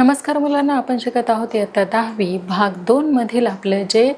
नमस्कार मुलांना, आपण शिकत आहोत इयत्ता 10वी भाग 2 मधील आपले जे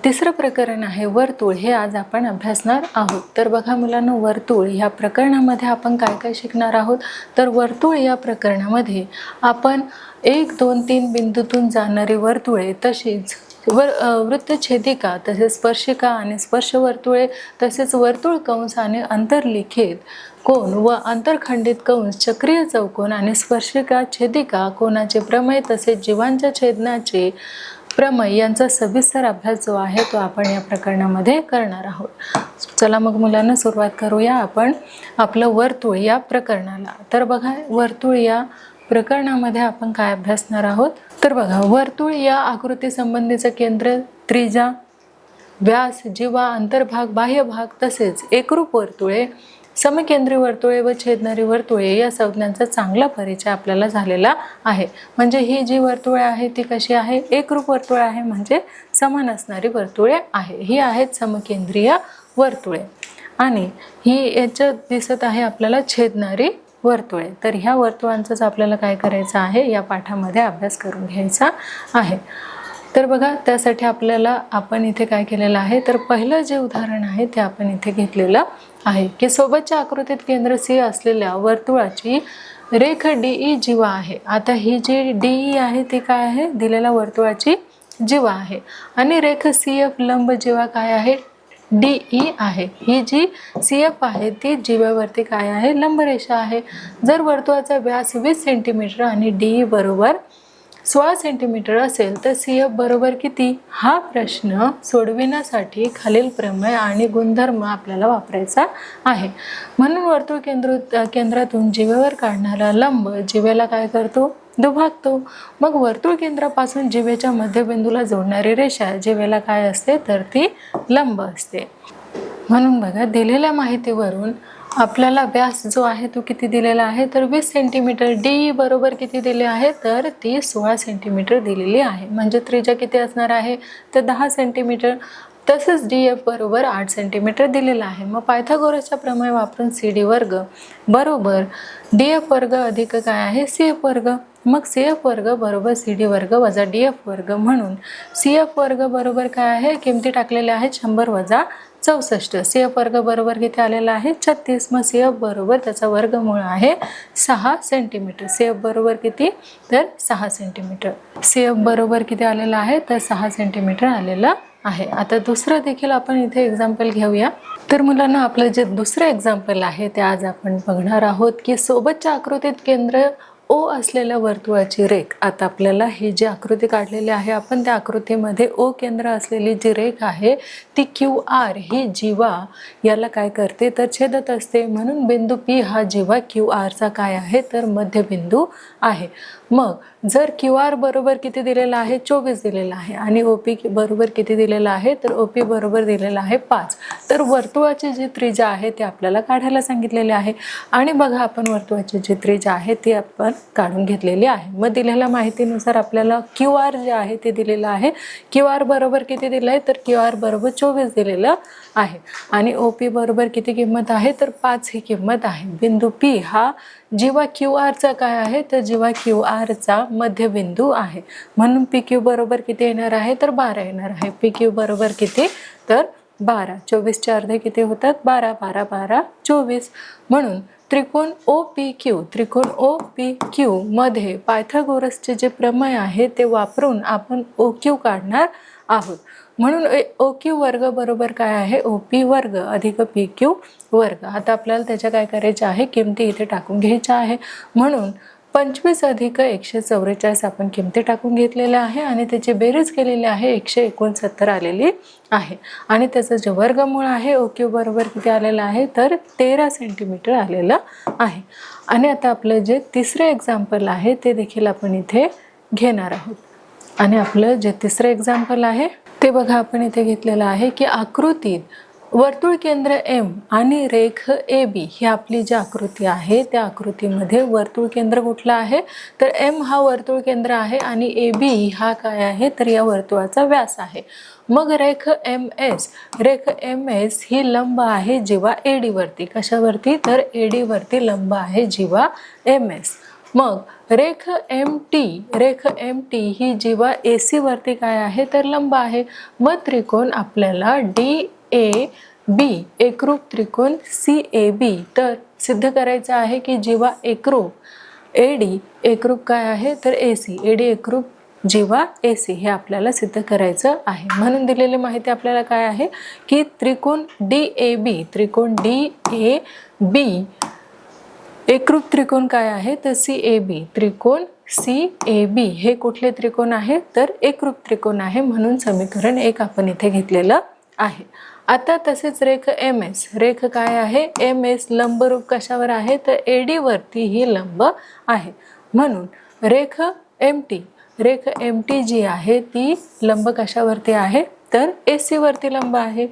तिसरं प्रकरण आहे वर्तुळ, हे आज आपण अभ्यासणार आहोत। तर बघा मुलांना, वर्तुळ या प्रकरणामध्ये आपण काय काय शिकणार आहोत। तर वर्तुळ या प्रकरणामध्ये आपण 1, 2, 3 बिंदूतून जाणारी वर्तुळे, तशीच वृत्तछेदिका, तसेच स्पर्शिका आणि स्पर्शवर्तुळे, तसेच वर्तुळ कंस आणि अंतर्लिखित कोन व आंतरखंडित कंस, चक्रीय चौकोन आणि स्पर्शिका छेदिका कोनाचे प्रमेय, तसेच जीवांच्या छेदनाचे प्रमेय यांचा सविस्तर अभ्यास जो आहे तो आपण या प्रकरणामध्ये करणार आहोत। चला मग मुलांना सुरुवात करूया आपण आपलं वर्तुळ या प्रकरणाला। तर बघा, वर्तुळ या प्रकरणामध्ये आपण काय अभ्यासणार आहोत। तर बघा, वर्तुळ या आकृती संबंधीचं केंद्र, त्रिज्या, व्यास, जीवा, अंतर्भाग, बाह्य भाग, तसेच एकरूप वर्तुळे, समकेंद्री वर्तुळे व छेदणारी वर्तुळे या संज्ञांचा चांगला परिचय आपल्याला झालेला आहे। म्हणजे ही जी वर्तुळे आहे ती कशी आहे, एकरूप वर्तुळे आहे, म्हणजे समान असणारी वर्तुळे आहे। ही आहेत समकेंद्रीय वर्तुळे आणि ही याच्यात दिसत आहे आपल्याला छेदणारी वर्तुळे। तर ह्या वर्तुळांचाच आपल्याला काय करायचं आहे, या पाठामध्ये अभ्यास करून घ्यायचा आहे। तर बघा, त्यासाठी आपल्याला आपण इथे काय केलेलं आहे, तर पहिलं जे उदाहरण आहे ते आपण इथे घेतलेलं आहे की सोबतच्या आकृतीत केंद्र सी असलेल्या वर्तुळाची रेख डीई जीवा आहे। आता ही जी डीई आहे ती काय आहे, दिलेल्या वर्तुळाची जीवा आहे आणि रेख सीएफ लंब जीवा काय आहे, डीई आहे। ही जी सीएफ आहे ती जीवेवरती काय आहे, लंबरेषा आहे। जर वर्तुळाचा व्यास 20 सेंटीमीटर आणि डीई बरोबर 16 सेंटीमीटर असेल तर सीएफ बरोबर किती, हा प्रश्न सोडविण्यासाठी खालील प्रमेय आणि गुणधर्म आपल्याला वापरायचा आहे। म्हणून वर्तुळ केंद्रातून जीवेवर काढणारा लंब जीवेला काय करतो, दुभागतो। मग वर्तुळ केंद्रापासून जीवेच्या मध्यबिंदूला जोडणारी रेषा जीवेला काय असते, तर ती लंब असते। म्हणून बघा, दिलेल्या माहितीवरून आपल्याला व्यास जो आहे तो किती दिलेला आहे, तर 20 सेंटीमीटर, डी बरोबर किती दिले आहे, तर ती 16 सेंटीमीटर दिलेली आहे। म्हणजे त्रिज्या किती असणार आहे, तर 10 सेंटीमीटर। तसंच डी एफ बरोबर 8 सेंटीमीटर दिलेला आहे। मग पायथागोरसचा प्रमेय वापरून सी डी वर्ग बरोबर डी एफ वर्ग अधिक काय आहे, सी एफ वर्ग। मग सी एफ वर्ग बरोबर सी डी वर्ग वजा डी एफ वर्ग, म्हणून सी एफ वर्ग बरोबर काय आहे, किमती टाकलेल्या आहेत 100 वजा 64। सी एफ वर्ग बरोबर किती आलेला आहे, 36। मग सी एफ बरोबर त्याचा वर्गमूळ आहे 6 सेंटीमीटर। सी एफ बरोबर किती, तर 6 सेंटीमीटर। सी एफ बरोबर किती आलेला आहे, तर 6 सेंटीमीटर आलेलं आहे। आता दुसरं देखील आपण इथे एक्झाम्पल घेऊया। तर मुलांना, आपलं जे दुसरं एक्झाम्पल आहे ते आज आपण बघणार आहोत की सोबतच्या आकृतीत केंद्र ओ असलेल्या वर्तुळाची रेख। आता आपल्याला ही जी आकृती काढलेली आहे आपण, त्या आकृतीमध्ये ओ केंद्र असलेली जी रेख आहे ती क्यू आर ही जीवा याला काय करते, तर छेदत असते। म्हणून बिंदू पी हा जीवा क्यू आरचा काय आहे, तर मध्यबिंदू आहे। मग जर क्यू आर बरोबर किती दिलेला आहे, 24 दिलेला आहे आणि ओपी बरोबर किती दिलेला आहे, तर ओपी बरोबर दिलेला आहे 5। तर वर्तुळाची जी त्रिज्या आहे ते आपल्याला काढायला सांगितलेले आहे आणि बघा, आपण वर्तुळाची जी त्रिज्या आहे ती आपण काढून घेतलेली आहे। मग दिलेल्या माहितीनुसार आपल्याला क्यू आर जे आहे ते दिलेलं आहे। क्यू आर बरोबर किती दिलं आहे, तर क्यू आर बरोबर 24 दिलेलं आहे आणि ओपी बरोबर किती किंमत आहे, तर 5 ही किंमत आहे। बिंदू पी हा जीवा क्यू आरचा काय आहे, तर जीवा क्यू आरचा मध्यबिंदू आहे। म्हणून पी क्यू बरोबर किती येणार आहे, तर 12 येणार आहे। पी क्यू बरोबर किती, तर 12। 24 चे अर्धे किती होतात, 12, 12, 12, 24। म्हणून त्रिकोण ओ पी क्यू मध्ये पायथागोरसचे जे प्रमेय आहे ते वापरून आपण ओ क्यू काढणार आहोत। म्हणून ओ क्यू वर्ग बरोबर काय आहे, ओ पी वर्ग अधिक पी क्यू वर्ग। आता आपल्याला त्याच्या काय करायचे आहे, किमती इथे टाकून घ्यायच्या आहे। म्हणून 25 अधिक 144 आपण किमती टाकून घेतलेल्या आहे आणि त्याची बेरीज केलेली आहे 169 आलेली आहे आणि त्याचं जे वर्गमूळ आहे ओ क्यू बरोबर किती आलेलं आहे, तर 13 सेंटीमीटर आलेलं आहे। आणि आता आपलं जे तिसरे एक्झाम्पल आहे ते देखील आपण इथे घेणार आहोत आणि आपलं जे तिसरं एक्झाम्पल आहे ते बघा, आपण इथे घेतलेलं आहे की आकृतीत वर्तुळ केंद्र एम आणि रेख ए बी ही आपली जी आकृती आहे त्या आकृतीमध्ये वर्तुळ केंद्र कुठलं आहे, तर एम हा वर्तुळ केंद्र आहे आणि ए बी हा काय आहे, तर या वर्तुळाचा व्यास आहे। मग रेख एम एस ही लंब आहे जीवा एडी वरती। कशावरती, तर एडी वरती लंब आहे जीवा एम एस। मग रेख एम टी ही जीवा AC वरती काय आहे तर लंब आहे. मग त्रिकोण आपल्याला DAB एकरूप त्रिकोण CAB तर सिद्ध करायचं आहे की जीवा एकरूप AD एकरूप काय आहे तर AC, AD एकरूप जीवा AC हे आपल्याला सिद्ध करायचं आहे. म्हणून दिलेली माहिती आपल्याला काय आहे की त्रिकोण DAB एकरूप त्रिकोण काय आहे तर CAB, त्रिकोण CAB हे कुठले त्रिकोण आहे तर एकरूप त्रिकोण आहे. म्हणून समीकरण 1 आपण इथे घेतलेलं आहे. आता तसेच रेख MS, रेख काय आहे MS लंबरूप कशावर आहे तर AD वरती ही लंब आहे. म्हणून रेख MT जी आहे ती लंब कशावरती आहे तर AC वरती लंब आहे.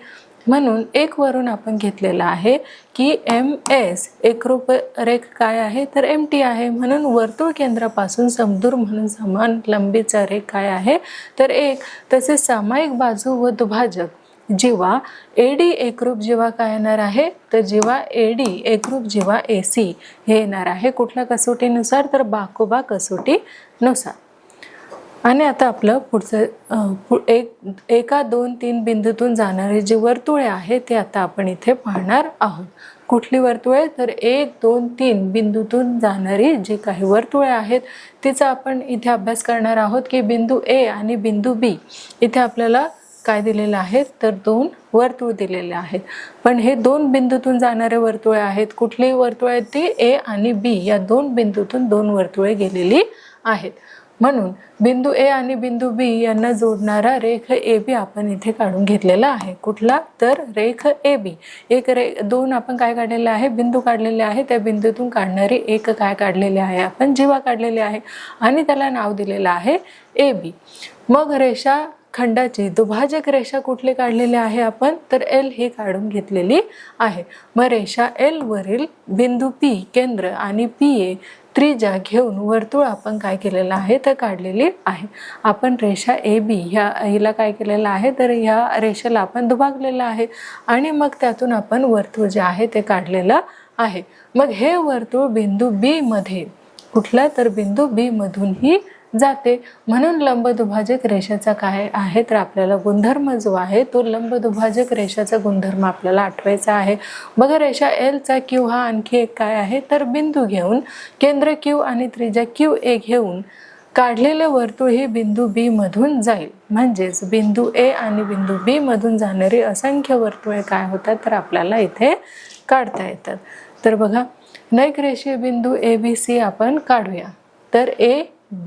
म्हणून 1 वरून आपण घेतलेला आहे की MS एकरूप रेख काय आहे तर MT आहे. म्हणून वर्तुळ केंद्रापासून समदूर म्हणून समान लंबीचा रेख काय आहे तर 1. तसेच सामायिक बाजू व दुभाजक जीवा AD एकरूप जीवा काय येणार आहे तर जीवा AD एकरूप जीवा AC हे येणार आहे. कुठल्या कसोटीनुसार तर बाकोबा कसोटीनुसार. आणि आता आपलं पुढचं 1, 2, 3 बिंदूतून जाणारे जे वर्तुळे आहे ते आता आपण इथे पाहणार आहोत. कुठली वर्तुळे तर 1, 2, 3 बिंदूतून जाणारी जी काही वर्तुळे आहेत तिचा आपण इथे अभ्यास करणार आहोत की बिंदू A आणि बिंदू B इथे आपल्याला काय दिलेलं आहे तर 2 वर्तुळ दिलेले आहेत. पण हे 2 बिंदूतून जाणारे वर्तुळे आहेत. कुठली वर्तुळे आहेत ती A आणि B या 2 बिंदूतून 2 वर्तुळे गेलेली आहेत. म्हणून बिंदू A आणि बिंदू B यांना जोडणारा रेख AB आपण इथे काढून घेतलेला आहे. कुठला तर रेख AB. 2 आपण काय काढलेले आहे बिंदू काढलेले आहे. त्या बिंदूतून काढणारी एक काय काढलेले आहे आपण जीवा काढलेली आहे आणि त्याला नाव दिलेलं आहे AB. मग रेषा खंडाची दुभाजक रेषा कुठली काढलेली आहे आपण तर L ही काढून घेतलेली आहे. मग रेषा L वरील बिंदू P केंद्र आणि PA त्रिज्या घेऊन वर्तुळ आपण काय केलेलं आहे तर काढलेली आहे. आपण रेषा AB हिला काय केलेलं आहे तर ह्या रेषेला आपण दुभागलेलं आहे आणि मग त्यातून आपण वर्तुळ जे आहे ते काढलेलं आहे. मग हे वर्तुळ बिंदू B मध्ये कुठला तर बिंदू B मधूनही जाते. म्हणून लंबदुभाजक रेषेचा काय आहे तर आपल्याला गुणधर्म जो आहे तो लंबदुभाजक रेषेचा गुणधर्म आपल्याला आठवायचा आहे. बघा रेषा L चा Q हा आणखी एक काय आहे तर बिंदू घेऊन केंद्र Q आणि त्रिज्या QA घेऊन काढलेले वर्तुळ हे बिंदू B मधून जाईल. म्हणजेच बिंदू A आणि बिंदू B मधून जाणारी असंख्य वर्तुळे काय होतात तर आपल्याला इथे काढता येतात. तर बघा नैक रेषीय बिंदू ABC आपण काढूया. तर A,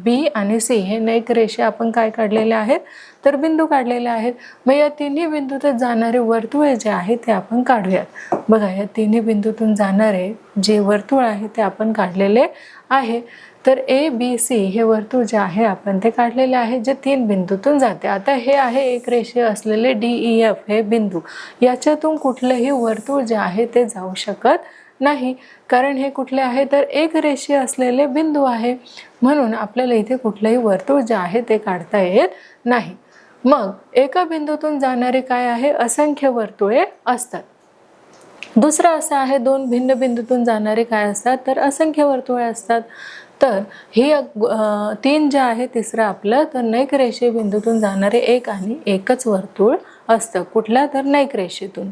B आणि C हे नैक रेषे आपण काय काढलेले आहेत तर बिंदू काढलेले आहेत. मग या तिन्ही बिंदूतून जाणारे वर्तुळे जे आहे ते आपण काढूयात. बघा या तिन्ही बिंदूतून जाणारे जे वर्तुळ आहे ते आपण काढलेले आहे. तर ABC हे वर्तुळ जे आहे आपण ते काढलेले आहे जे 3 बिंदूतून जाते. आता हे आहे एक रेषीय असलेले DEF हे बिंदू. याच्यातून कुठलेही वर्तुळ जे आहे ते जाऊ शकत नाही कारण हे कुठले आहे तर एक रेषीय असलेले बिंदू आहे. म्हणून आपल्याला इथे कुठलेही वर्तुळ जे आहे ते काढता येत नाही. मग एका बिंदूतून जाणारे काय आहे असंख्य वर्तुळे असतात. दुसरं असं आहे 2 भिन्न बिंदूतून जाणारे काय असतात तर असंख्य वर्तुळे असतात. तर ही 3 जे आहे तिसरं आपलं तर नैक रेषीय बिंदूतून जाणारे एक आणि एकच वर्तुळ असतं. कुठल्या तर नैक रेषेतून.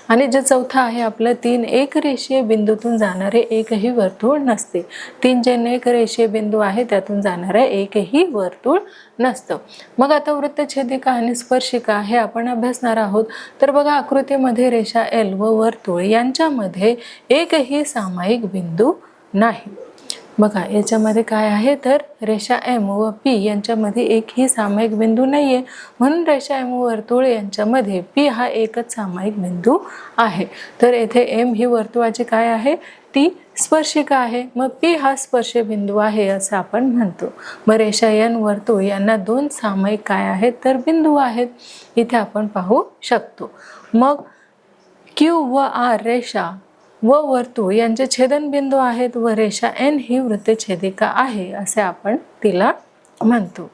आणि जे चौथा आहे आपलं 3 एक रेषीय बिंदूतून जाणारे एकही वर्तुळ नसते. 3 जे नैक रेषीय बिंदू आहे त्यातून जाणारे एकही वर्तुळ नसतं. मग आता वृत्तछेदिका आणि स्पर्शिका हे आपण अभ्यासणार आहोत. तर बघा आकृतीमध्ये रेषा L व वर्तुळ यांच्यामध्ये एकही सामायिक बिंदू नाही. बघा याच्यामध्ये काय आहे तर रेषा M व P यांच्यामध्ये एकही सामायिक बिंदू नाहीये. म्हणून रेषा M व वर्तुळ यांच्यामध्ये P हा एकच सामायिक बिंदू आहे. तर येथे M ही वर्तुळाची काय आहे ती स्पर्शिका आहे. मग P हा स्पर्श बिंदू आहे असं आपण म्हणतो. मग रेषा N वर्तुळ यांना 2 सामायिक काय आहेत तर बिंदू आहेत. इथे आपण पाहू शकतो. मग Q व R रेषा व वर्तुळ यांचे छेदनबिंदू आहेत व रेषा N ही वृत्तछेदिका आहे असे आपण तिला म्हणतो.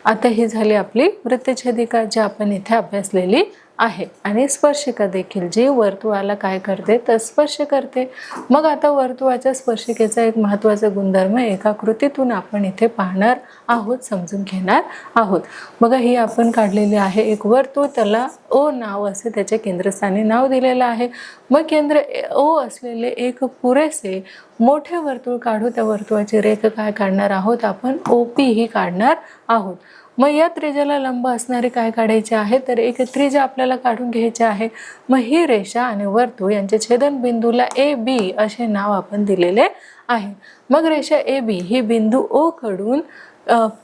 आता ही झाली आपली वृत्तछेदिका जी आपण इथे अभ्यासलेली आहे आणि स्पर्शिका देखील जी वर्तुळाला काय करते तर स्पर्श करते. मग आता वर्तुळाच्या स्पर्शिकेचा एक महत्त्वाचा गुणधर्म एका कृतीतून आपण इथे पाहणार आहोत, समजून घेणार आहोत. बघा ही आपण काढलेली आहे एक वर्तुळ, त्याला ओ नाव असे त्याच्या केंद्रस्थानी नाव दिलेलं आहे. मग केंद्र ओ असलेले एक पुरेसे मोठे वर्तुळ काढू. त्या वर्तुळाची रेख काय काढणार आहोत आपण OP ही काढणार आहोत. मग या त्रिज्याला लंब असणारे काय काढायचे आहे तर एक त्रिज्या आपल्याला काढून घ्यायची आहे. मग ही रेषा आणि वर्तुळ यांच्या छेदन बिंदूला AB असे नाव आपण दिलेले आहे. मग रेषा AB ही बिंदू O कडून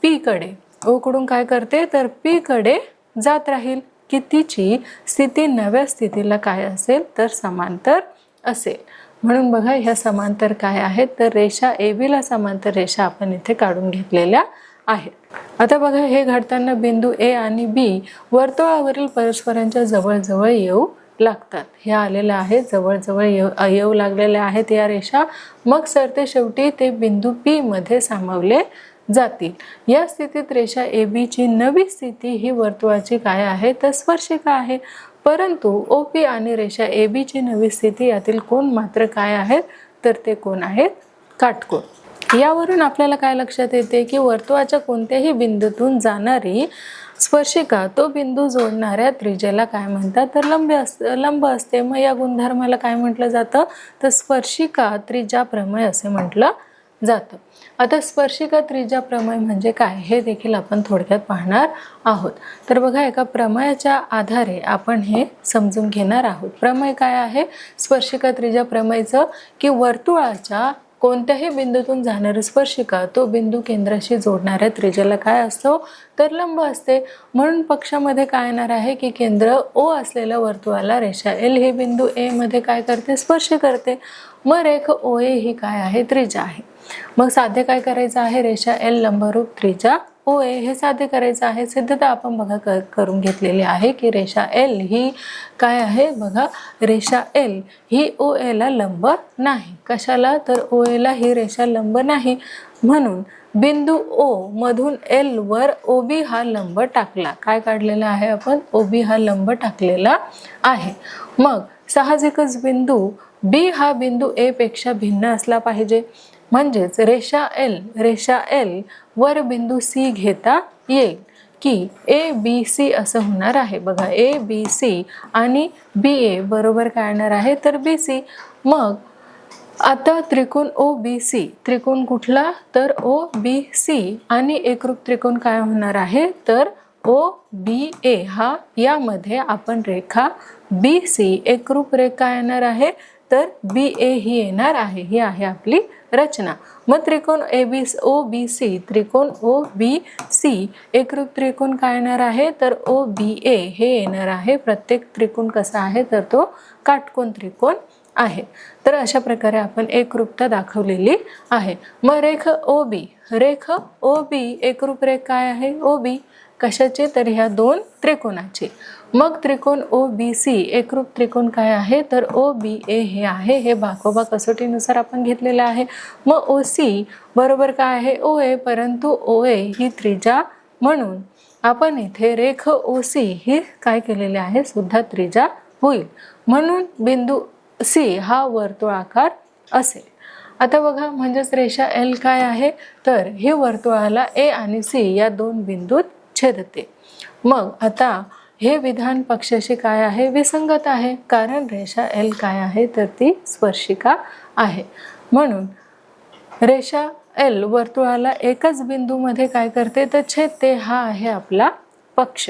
P कडे, O कडून काय करते तर P कडे जात राहील की तिची स्थिती नव्या स्थितीला काय असेल तर समांतर असेल. म्हणून बघा ह्या समांतर काय आहेत तर रेषा AB ला समांतर रेषा आपण इथे काढून घेतलेल्या आहेत. आता बघा हे घडताना बिंदू A आणि B वर्तुळावरील परस्परांच्या जवळजवळ येऊ लागतात. हे आलेलं आहे जवळजवळ येऊ लागलेल्या आहेत या रेषा. मग सरते शेवटी ते बिंदू P मध्ये सामावले जातील. या स्थितीत रेषा AB ची नवी स्थिती ही वर्तुळाची काय आहे तर स्पर्शिका आहे. परंतु OP आणि रेषा AB ची नवी स्थिती यातील कोन मात्र काय आहेत तर ते कोन आहेत काटकोन. यावरून आपल्याला काय लक्षात येते की वर्तुळाच्या कोणत्याही बिंदूतून जाणारी स्पर्शिका तो बिंदू जोडणाऱ्या त्रिज्याला काय म्हणतात तर लंब असते. मग या गुणधर्माला काय म्हटलं जातं तर स्पर्शिका त्रिज्या प्रमेय असे म्हटलं जातं. आता स्पर्शिका त्रिज्या प्रमेय म्हणजे काय हे देखील आपण थोडक्यात पाहणार आहोत. तर बघा एका प्रमेयाच्या आधारे आपण हे समजून घेणार आहोत. प्रमेय काय आहे स्पर्शिका त्रिज्या प्रमेयचं की वर्तुळाच्या कोणत्याही बिंदूतून जाणारी स्पर्शिका तो बिंदू केंद्राशी जोडणाऱ्या त्रिज्याला काय असतो तर लंब असते. म्हणून पक्षामध्ये काय येणार आहे की केंद्र O असलेल्या वर्तुळाला रेषा L हे बिंदू A मध्ये काय करते स्पर्श करते. मग रेख OA ही काय आहे त्रिज्या आहे. मग साध्य काय करायचं आहे रेषा L लंबरूप त्रिज्या OA हे साध्य करायचं आहे. सिद्धता आपण बघा करून घेतलेली आहे की रेषा L ही काय आहे बघा रेषा L ही OA ला लंब नाही. कशाला तर OA ला ही रेषा लंब नाही. म्हणून बिंदू O मधून L वर OB हा लंब टाकला. काय काढलेला आहे आपण OB हा लंब टाकलेला आहे. मग साहजिकच बिंदू B हा बिंदू A पेक्षा भिन्न असला पाहिजे. म्हणजेच रेषा L वर बिंदू C घेता येईल की ABC असं होणार आहे. बघा ABC आणि BA बरोबर काय येणार आहे तर BC. मग आता त्रिकोण OBC त्रिकोण कुठला तर OBC आणि एकरूप त्रिकोण काय होणार आहे तर OBA हा यामध्ये आपण रेखा BC एकरूप रेखा येणार आहे तर BA ही येणार आहे. ही आहे आपली रचना. मग त्रिकोण OBC त्रिकोण OBC एकरूप त्रिकोण काय येणार आहे तर OBA हे येणार आहे. प्रत्येक त्रिकोण कसा आहे तर तो काटकोन त्रिकोण आहे. तर अशा प्रकारे आपण एकरूपता दाखवलेली आहे. मग रेख OB एकरूप रेख काय आहे OB कशाची तर ह्या दोन त्रिकोणाची. मग त्रिकोण OBC एकरूप त्रिकोण काय आहे तर OBA हे आहे. हे बाकोबा कसोटीनुसार आपण घेतलेलं आहे. मग OC बरोबर काय आहे OA परंतु OA ही त्रिज्या म्हणून आपण इथे रेख OC ही काय केलेली आहे सुद्धा त्रिज्या होईल. म्हणून बिंदू C हा वर्तुळाकार असेल. आता बघा म्हणजेच रेषा L काय आहे तर हे वर्तुळाला A आणि C या दोन बिंदूत छेदते. मग आता हे विधान पक्षाशी काय आहे विसंगत आहे कारण रेषा L काय आहे तर ती स्पर्शिका आहे. म्हणून रेषा L वर्तुळाला एकच बिंदूमध्ये काय करते तर छेदते. हा आहे आपला पक्ष.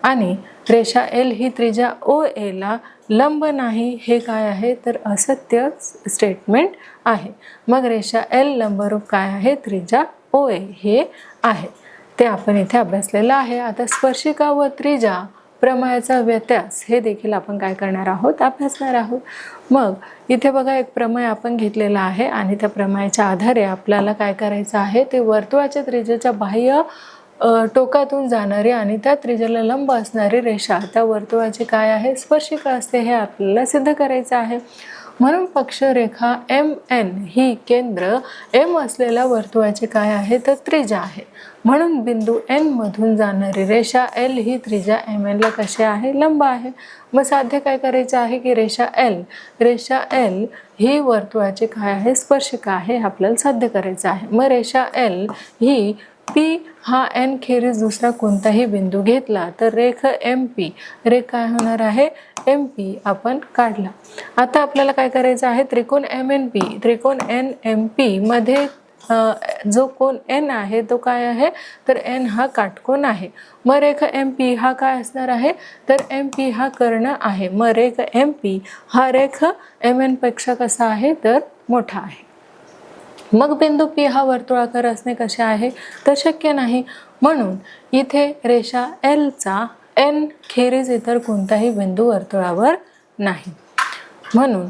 आणि रेषा L ही त्रिज्या OA ला लंब नाही हे काय आहे तर असत्य स्टेटमेंट आहे. मग रेषा L लंबरूप काय आहे त्रिज्या OA हे आहे. ते आपण इथे अभ्यासलेलं आहे. आता स्पर्शिका व त्रिज्या प्रमेयाचा व्यत्यास हे देखील आपण काय करणार आहोत अभ्यासणार आहोत. मग इथे बघा एक प्रमेय आपण घेतलेला आहे आणि त्या प्रमेयाच्या आधारे आपल्याला काय करायचं आहे ते वर्तुळाच्या त्रिज्येच्या बाह्य टोकातून जाणारी आणि त्या त्रिज्याला लंब असणारी रेषा त्या वर्तुळाची काय आहे स्पर्शिका असते हे आपल्याला सिद्ध करायचं आहे. म्हणून पक्षरेखा MN ही केंद्र M असलेल्या वर्तुळाचे काय आहे तर त्रिज्या आहे. म्हणून बिंदू N मधून जाणारी रेषा L ही त्रिज्या MN ला कशी आहे लंब आहे. मग साध्य काय करायचं आहे की रेषा L ही वर्तुळाचे काय आहे स्पर्शिका आहे आपल्याला साध्य करायचं आहे. मग रेषा L ही P हा N खेरीज दुसरा कोणताही बिंदू घेतला तर रेख MP काय होणार आहे MP आपण काढला. आता आपल्याला काय करायचं आहे त्रिकोण NMP मध्ये जो कोण N आहे तो काय आहे तर N हा काटकोन आहे. मग रेख MP हा काय असणार आहे तर MP हा कर्ण आहे. मग रेख MP हा रेख MN पेक्षा कसा आहे तर मोठा आहे. मग बिंदू P हा वर्तुळाकार असणे कसे आहे तर शक्य नाही. म्हणून इथे रेषा L चा N खेरीज इतर कोणताही बिंदू वर्तुळावर नाही. म्हणून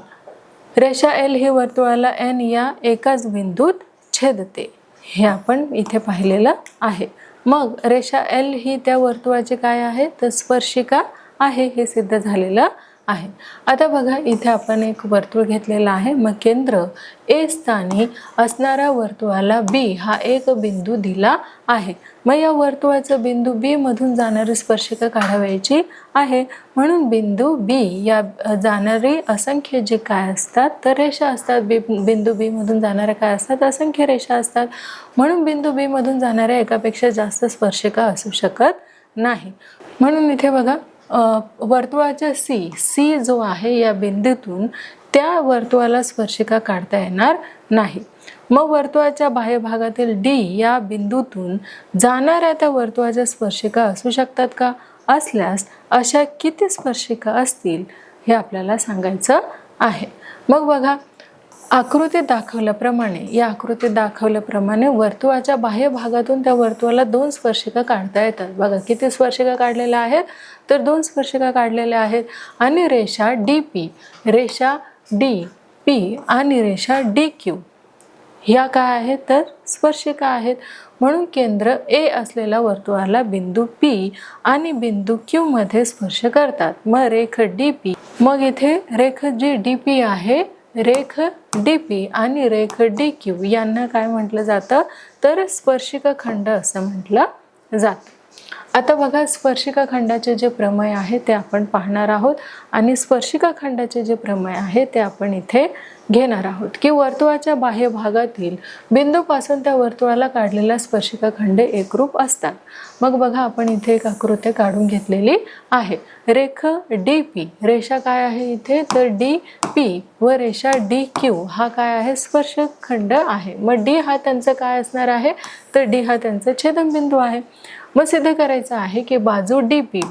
रेषा L ही वर्तुळाला N या एकाच बिंदूत छेदते हे आपण इथे पाहिलेलं आहे. मग रेषा L ही त्या वर्तुळाचे काय आहे तर स्पर्शिका आहे हे सिद्ध झालेलं आहे. आता बघा इथे आपण एक वर्तुळ घेतलेला आहे. मग केंद्र A स्थानी असणाऱ्या वर्तुळाला B हा एक बिंदू दिला आहे. मग या वर्तुळाचं बिंदू B मधून जाणारी स्पर्शिका काढावयाची आहे. म्हणून बिंदू B या जाणारी असंख्य जे काय असतात तर रेषा असतात. बिंदू B मधून जाणाऱ्या काय असतात असंख्य रेषा असतात. म्हणून बिंदू B मधून जाणाऱ्या एकापेक्षा जास्त स्पर्शिका असू शकत नाही. म्हणून इथे बघा वर्तुळाच्या C जो आहे या बिंदूतून त्या वर्तुळाला स्पर्शिका काढता येणार नाही. मग वर्तुळाच्या बाह्य भागातील D या बिंदूतून जाणाऱ्या त्या वर्तुळाच्या स्पर्शिका असू शकतात का असल्यास अशा किती स्पर्शिका असतील हे आपल्याला सांगायचं आहे. मग बघा आकृतीत दाखवल्याप्रमाणे वर्तुळाच्या बाह्य भागातून त्या वर्तुळाला 2 स्पर्शिका काढता येतात. बघा किती स्पर्शिका काढलेल्या आहेत तर 2 स्पर्शिका काढलेल्या आहेत. आणि रेषा DP आणि रेषा DQ ह्या काय आहेत तर स्पर्शिका आहेत. म्हणून केंद्र A असलेल्या वर्तुळाला बिंदू P आणि बिंदू Q मध्ये स्पर्श करतात. मग रेख DP मग इथे रेख जी DP आहे रेख DP आणि रेख DQ यांना काय म्हटलं जातं तर स्पर्शिका खंड असं म्हटलं जातं. आता बघा स्पर्शिका खंडाचे जे प्रमेय आहे ते आपण पाहणार आहोत. आणि स्पर्शिका खंडाचे जे प्रमेय आहे ते आपण इथे घेणार आहोत की वर्तुळाच्या बाह्य भागातील बिंदूपासून त्या वर्तुळाला काढलेला स्पर्शिका खंड एकरूप असतात. मग बघा आपण इथे एक आकृती काढून घेतलेली आहे. रेख DP रेषा काय आहे इथे तर DP व रेषा DQ हा काय आहे स्पर्शक खंड आहे. मग D हा त्यांचं काय असणार आहे तर D हा त्यांचा छेदनबिंदू आहे. मग सिद्ध करायचं आहे की बाजू DP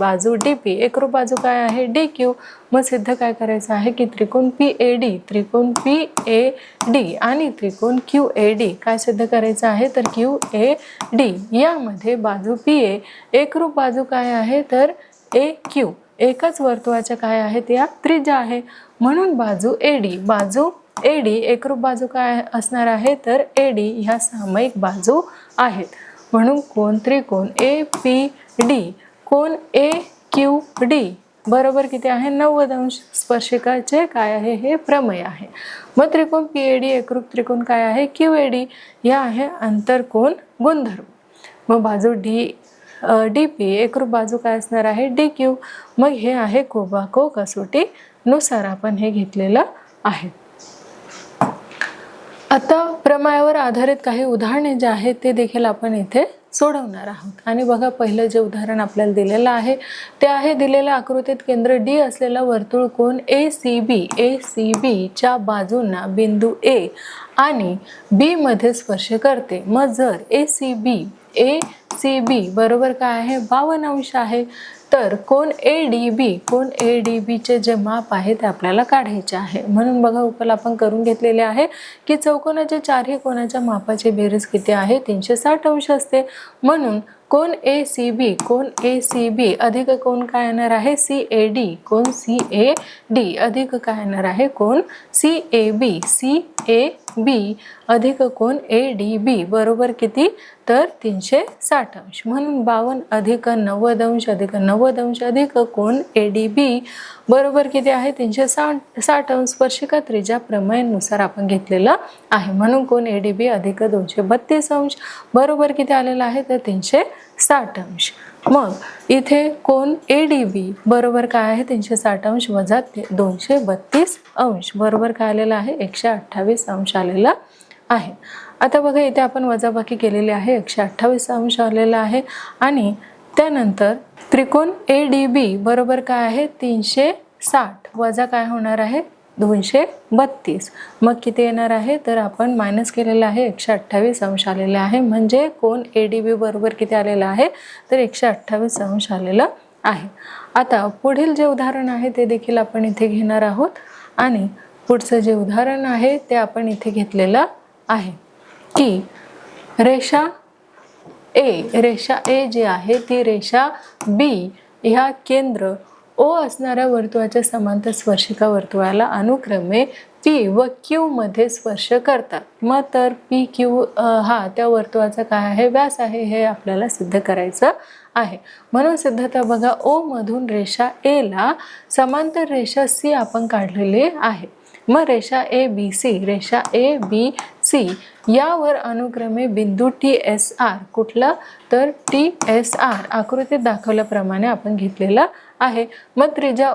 एकरूप बाजू काय आहे DQ. मग सिद्ध काय करायचं आहे की त्रिकोण PAD आणि त्रिकोण QAD काय सिद्ध करायचं आहे तर QAD यामध्ये बाजू PA एकरूप बाजू काय आहे तर AQ एकाच वर्तुळाच्या काय आहेत या त्रिज्या आहे. म्हणून बाजू AD एकरूप बाजू काय असणार आहे तर AD ह्या सामायिक बाजू आहेत. म्हणून कोण त्रिकोण APD कोण AQD बरोबर किती आहे 90 अंश स्पर्शिकाचे काय आहे हे प्रमेय आहे. मग त्रिकोण PAD एकरूप त्रिकोण काय आहे QAD या आहे आंतरकोन गुणधर्म. मग बाजू DP एकरूप बाजू काय असणार आहे DQ. मग हे आहे कोबाको कसोटी नुसार आपण हे घेतलेलं आहे. आता प्रमेयावर आधारित काही उदाहरणे जे आहेत ते देखील आपण इथे सोडवणार आहोत. आणि बघा पहिलं जे उदाहरण आपल्याला दिलेलं आहे ते आहे दिलेल्या आकृतीत केंद्र D असलेला वर्तुळ कोन ACB च्या बाजूंना बिंदू A आणि B मध्ये स्पर्श करते. मग जर ACB बरोबर काय आहे 52 अंश आहे तर कोन ADB चे जे माप आहे ते आपल्याला काढायचे आहे. म्हणून बघा उकल आपण करून घेतलेले आहे की चौकोनाच्या चारही कोनाच्या मापाची बेरीज किती आहे 360 अंश असते. म्हणून कोण ACB, कोण ACB अधिक कोण काय येणार आहे CAD, कोण CAD अधिक काय येणार आहे कोण CAB, CAB अधिक कोण ADB बरोबर किती तर 360 अंश. म्हणून 52 अधिक 90 अंश अधिक 90 अंश अधिक कोण ADB बरोबर किती आहे 360 अंश. स्पर्शिका त्रिज्या प्रमेयानुसार आपण घेतलेला आहे. म्हणून कोण ADB अधिक 232 अंश बरोबर किती आलेला आहे तर 360 अंश. मग इथे कोण ADB बरोबर काय आहे 360 अंश वजा 232 अंश बरोबर काय आलेला आहे 128 अंश आलेला आहे. आता बघा इथे आपण वजाबाकी केलेली आहे 128 अंश आलेला आहे. आणि त्यानंतर त्रिकोण ADB बरोबर काय आहे 360 वजा काय होणार आहे 232. मग किती येणार आहे तर आपण मायनस केलेलं आहे 128 अंश आलेला आहे. म्हणजे कोण ADB बरोबर किती आलेला आहे तर 128 अंश आलेला आहे. आता पुढील जे उदाहरण आहे ते देखील आपण इथे घेणार आहोत. आणि पुढचं जे उदाहरण आहे ते आपण इथे घेतलेलं आहे की रेषा A जी आहे ती रेषा B ह्या केंद्र O असणाऱ्या वर्तुळाच्या समांतर स्पर्शिका वर्तुळाला अनुक्रमे P व Q मध्ये स्पर्श करतात. मग तर PQ हा त्या वर्तुळाचा काय आहे व्यास आहे हे आपल्याला सिद्ध करायचं आहे. म्हणून सिद्धता बघा O मधून रेषा A ला समांतर रेषा C आपण काढलेली आहे. मग रेषा ABC यावर अनुक्रमे बिंदू TSR कुठला तर TSR आकृतीत दाखवल्याप्रमाणे आपण घेतलेला आहे. मग त्रिज्या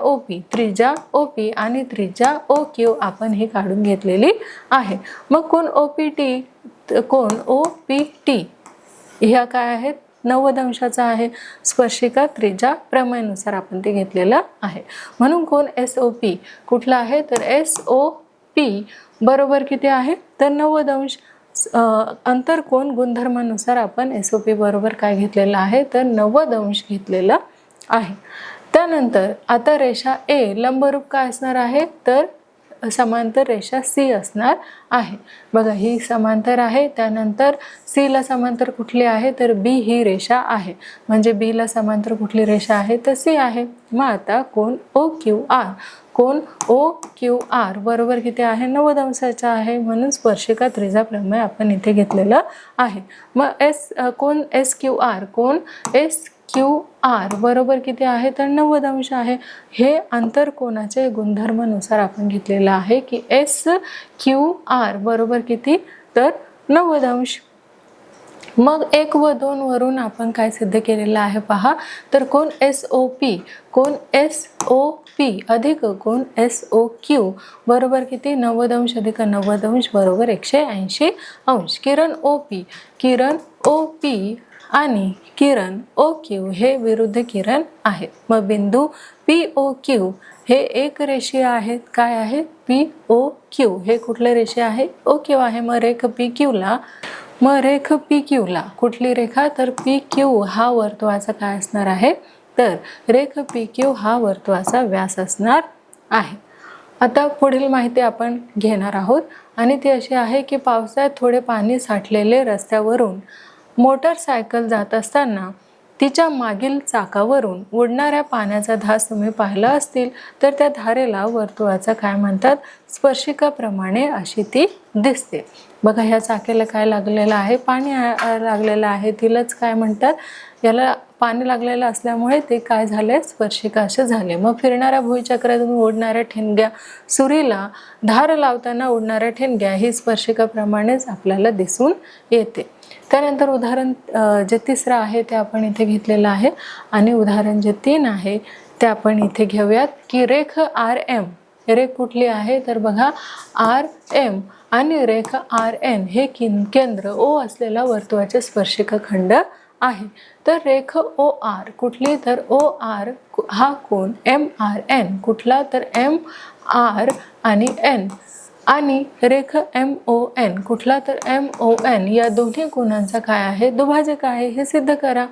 OP आणि त्रिज्या OQ आपण ही काढून घेतलेली आहे. मग कोण OPT ह्या काय आहेत 90 अंशाचा आहे. स्पर्शिका त्रिज्या प्रमेयानुसार आपण ते घेतलेलं आहे. म्हणून कोण SOP कुठला आहे तर SOP बरोबर किती आहे तर 90 अंश. अंतर कोण गुणधर्मानुसार आपण SOP बरोबर काय घेतलेलं आहे तर 90 अंश घेतलेला आहे. त्यानंतर आता रेषा A लंबरूप काय असणार आहे तर समांतर रेषा C असणार आहे. बघा ही समांतर आहे. त्यानंतर C ला समांतर कुठली आहे तर B ही रेषा आहे. म्हणजे B ला समांतर कुठली रेषा आहे तर C आहे. मग आता कोण OQR बरोबर किती आहे 90 अंशाचा आहे. म्हणून स्पर्शिका त्रिज्या प्रमेय आपण इथे घेतलेलं आहे. मग कोण SQR बरोबर किती आहे तर 90 अंश आहे. हे अंतर कोणाचे गुणधर्मानुसार आपण घेतलेलं आहे की SQR बरोबर किती तर 90 अंश. मग 1 व 2 वरून आपण काय सिद्ध केलेलं आहे पहा तर कोण SOP अधिक कोण SOQ बरोबर किती 90 अंश अधिक 90 अंश बरोबर 180 अंश. किरण OP आणि किरण OQ हे विरुद्ध किरण आहेत. मग बिंदू POQ हे एक रेषीय आहेत. काय आहे POQ हे कुठले रेषीय आहे OQ आहे. मग रेख PQ ला कुठली रेखा तर PQ हा वर्तुळाचा काय असणार आहे तर रेख PQ हा वर्तुळाचा व्यास असणार आहे. आता पुढील माहिती आपण घेणार आहोत आणि ती अशी आहे की पावसाळ्यात थोडे पाणी साठलेले रस्त्यावरून मोटरसायकल जात असताना तिच्या मागील चाकावरून उडणाऱ्या पाण्याचा धास तुम्ही पाहिला असतील तर त्या धारेला वर्तुळाचा काय म्हणतात स्पर्शिकाप्रमाणे अशी ती दिसते. बघा ह्या चाकेला काय लागलेलं आहे पाणी लागलेलं आहे. तिलाच काय म्हणतात याला पाणी लागलेलं असल्यामुळे ते काय झाले स्पर्शिका असे झाले. मग फिरणाऱ्या भुईचक्रातून उडणाऱ्या ठिणग्या सुरीला धार लावताना उडणाऱ्या ठिणग्या ही स्पर्शिकाप्रमाणेच आपल्याला दिसून येते. त्यानंतर उदाहरण जे तिसरं आहे ते आपण इथे घेतलेलं आहे. आणि उदाहरण जे 3 आहे ते आपण इथे घेऊयात की रेख RM रेख कुठली आहे तर बघा RM आणि रेख RN हे केंद्र O असलेला वर्तुळाचे स्पर्शिका खंड आहे. तर रेख OR कुठली तर OR हा कोण MRN कुठला तर MR आणि N आणि रेख MON कुठला तर MON या दोन्ही कोणांचा काय आहे दुभाजक आहे हे सिद्ध करा.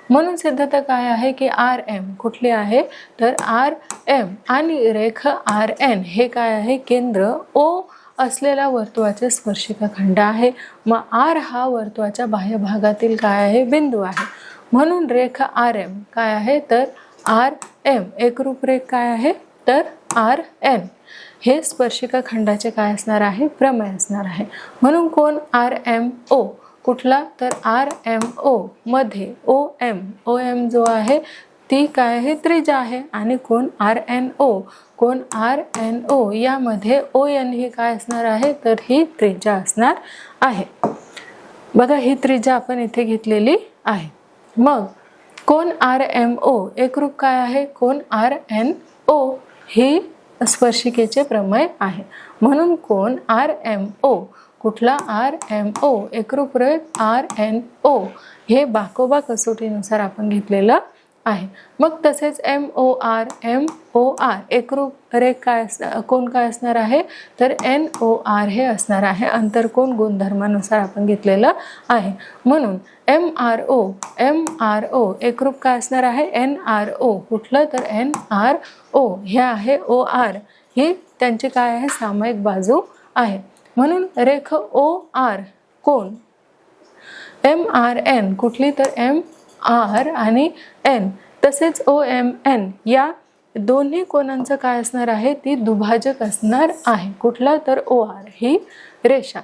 म्हणून सिद्धता काय आहे की RM कुठली आहे तर RM आणि रेख RN हे काय आहे केंद्र O असलेला वर्तुळाचे स्पर्शिका खंड आहे. मग R हा वर्तुळाच्या बाह्य भागातील काय आहे बिंदू आहे. म्हणून रेखा आर एम काय आहे तर आर एम, एकरूप रेख काय आहे तर आर एन, हे स्पर्शिका खंडाचे काय असणार आहे प्रमेय असणार आहे. म्हणून कोण आर एम ओ कुठला तर आर एम ओ मध्ये ओ एम जो आहे ती काय आहे त्रिज्या आहे. आणि कोण आर एन ओ यामध्ये ओ एन ही काय असणार आहे तर ही त्रिज्या असणार आहे. बघा ही त्रिज्या आपण इथे घेतलेली आहे. मग कोण आर एम ओ एकरूप काय आहे कोण आर एन ओ ही स्पर्शिकेचे प्रमेय आहे. म्हणून कोण आर एम ओ कुठला आर एम ओ एकरूप रेख आर एन ओ हे बाकोबा कसोटीनुसार आपण घेतलेलं आहे. मग तसेच एम ओ आर एकरूप रेख काय कोण काय असणार आहे तर एन ओ आर हे असणार आहे. अंतर कोण गुणधर्मानुसार आपण घेतलेलं आहे. म्हणून एम आर ओ एकरूप काय असणार आहे एन आर ओ कुठलं तर एन आर ओ हे आहे ओ आर ही त्यांची काय आहे सामायिक बाजू आहे. म्हणून रेख ओ आर कोण एम आर एन कुठली तर एम आर आणि एन तसेच ओ एम एन या दोन्ही कोणांचं काय असणार आहे ती दुभाजक असणार आहे. कुठला तर ओ आर ही रेषा